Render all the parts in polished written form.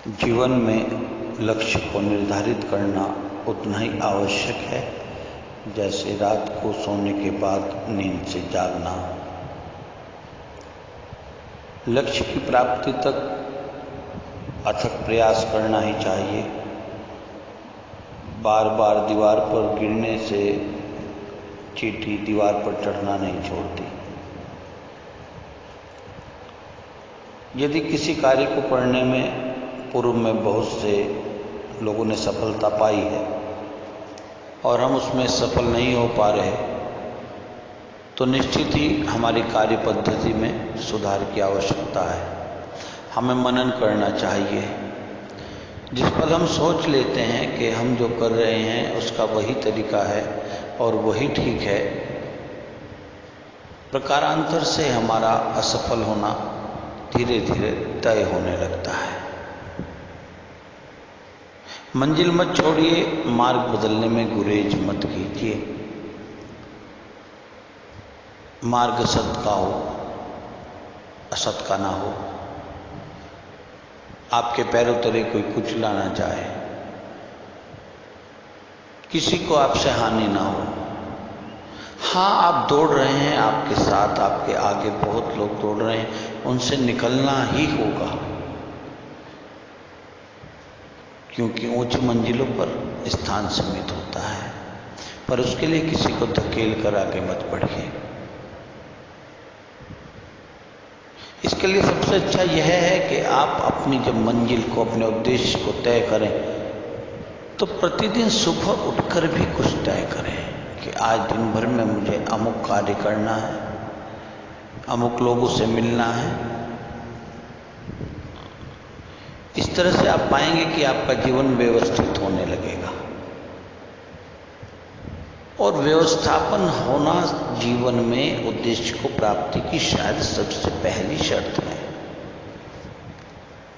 जीवन में लक्ष्य को निर्धारित करना उतना ही आवश्यक है जैसे रात को सोने के बाद नींद से जागना। लक्ष्य की प्राप्ति तक अथक प्रयास करना ही चाहिए। बार बार दीवार पर गिरने से चींटी दीवार पर चढ़ना नहीं छोड़ती। यदि किसी कार्य को करने में पूर्व में बहुत से लोगों ने सफलता पाई है और हम उसमें सफल नहीं हो पा रहे, तो निश्चित ही हमारी कार्य पद्धति में सुधार की आवश्यकता है। हमें मनन करना चाहिए। जिस पल हम सोच लेते हैं कि हम जो कर रहे हैं उसका वही तरीका है और वही ठीक है, प्रकारांतर से हमारा असफल होना धीरे धीरे तय होने लगता है। मंजिल मत छोड़िए, मार्ग बदलने में गुरेज मत कीजिए। मार्ग सत का हो, असत का ना हो। आपके पैरों तले कोई कुचला ना चाहे, किसी को आपसे हानि ना हो। हाँ, आप दौड़ रहे हैं, आपके साथ आपके आगे बहुत लोग दौड़ रहे हैं, उनसे निकलना ही होगा, क्योंकि ऊंची मंजिलों पर स्थान सीमित होता है। पर उसके लिए किसी को धकेल कर आगे मत बढ़िए। इसके लिए सबसे अच्छा यह है कि आप अपनी जब मंजिल को, अपने उद्देश्य को तय करें तो प्रतिदिन सुबह उठकर भी कुछ तय करें कि आज दिन भर में मुझे अमुक कार्य करना है, अमुक लोगों से मिलना है। इस तरह से आप पाएंगे कि आपका जीवन व्यवस्थित होने लगेगा। और व्यवस्थापन होना जीवन में उद्देश्य को प्राप्ति की शायद सबसे पहली शर्त है।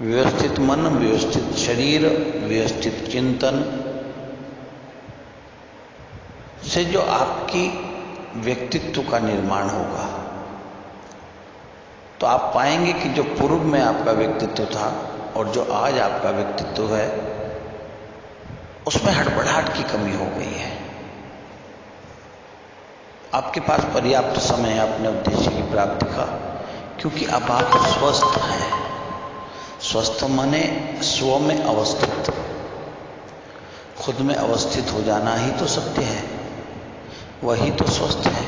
व्यवस्थित मन, व्यवस्थित शरीर, व्यवस्थित चिंतन से जो आपकी व्यक्तित्व का निर्माण होगा, तो आप पाएंगे कि जो पूर्व में आपका व्यक्तित्व था और जो आज आपका व्यक्तित्व है, उसमें हड़बड़ाहट की कमी हो गई है। आपके पास पर्याप्त समय है अपने उद्देश्य की प्राप्ति का, क्योंकि अब आप स्वस्थ हैं। स्वस्थ माने स्व में अवस्थित, खुद में अवस्थित हो जाना ही तो सत्य है, वही तो स्वस्थ है।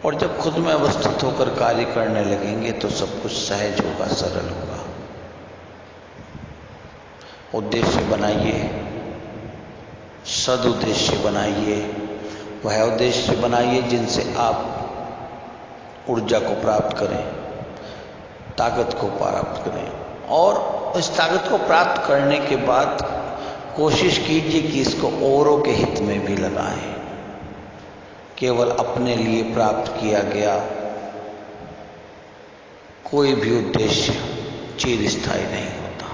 और जब खुद में अवस्थित होकर कार्य करने लगेंगे तो सब कुछ सहज होगा, सरल होगा। उद्देश्य बनाइए, सदुद्देश्य बनाइए। वह उद्देश्य बनाइए जिनसे आप ऊर्जा को प्राप्त करें, ताकत को प्राप्त करें। और इस ताकत को प्राप्त करने के बाद कोशिश कीजिए कि इसको औरों के हित में भी लगाएं। केवल अपने लिए प्राप्त किया गया कोई भी उद्देश्य चिरस्थायी नहीं होता।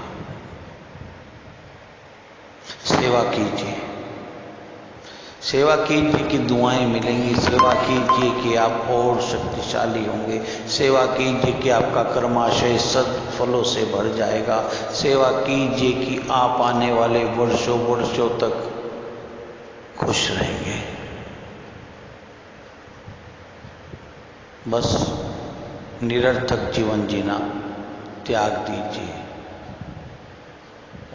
सेवा कीजिए, सेवा कीजिए कि दुआएं मिलेंगी। सेवा कीजिए कि आप और शक्तिशाली होंगे। सेवा कीजिए कि आपका कर्माशय सद्फलों से भर जाएगा। सेवा कीजिए कि आप आने वाले वर्षों वर्षों तक खुश रहेंगे। बस निरर्थक जीवन जीना त्याग दीजिए।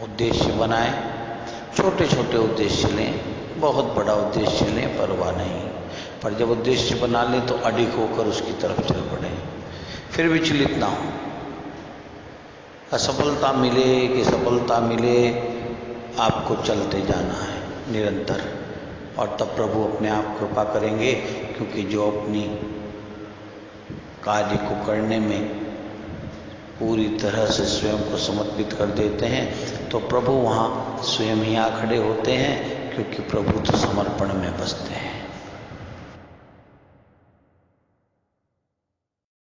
उद्देश्य बनाएं, छोटे छोटे उद्देश्य लें, बहुत बड़ा उद्देश्य लें, परवाह नहीं। पर जब उद्देश्य बना लें तो अडिग होकर उसकी तरफ चल पड़े, फिर विचलित ना हो। असफलता मिले कि सफलता मिले, आपको चलते जाना है निरंतर। और तब प्रभु अपने आप कृपा करेंगे, क्योंकि जो अपनी कार्य को करने में पूरी तरह से स्वयं को समर्पित कर देते हैं तो प्रभु वहाँ स्वयं ही आ खड़े होते हैं, क्योंकि प्रभु तो समर्पण में बसते हैं।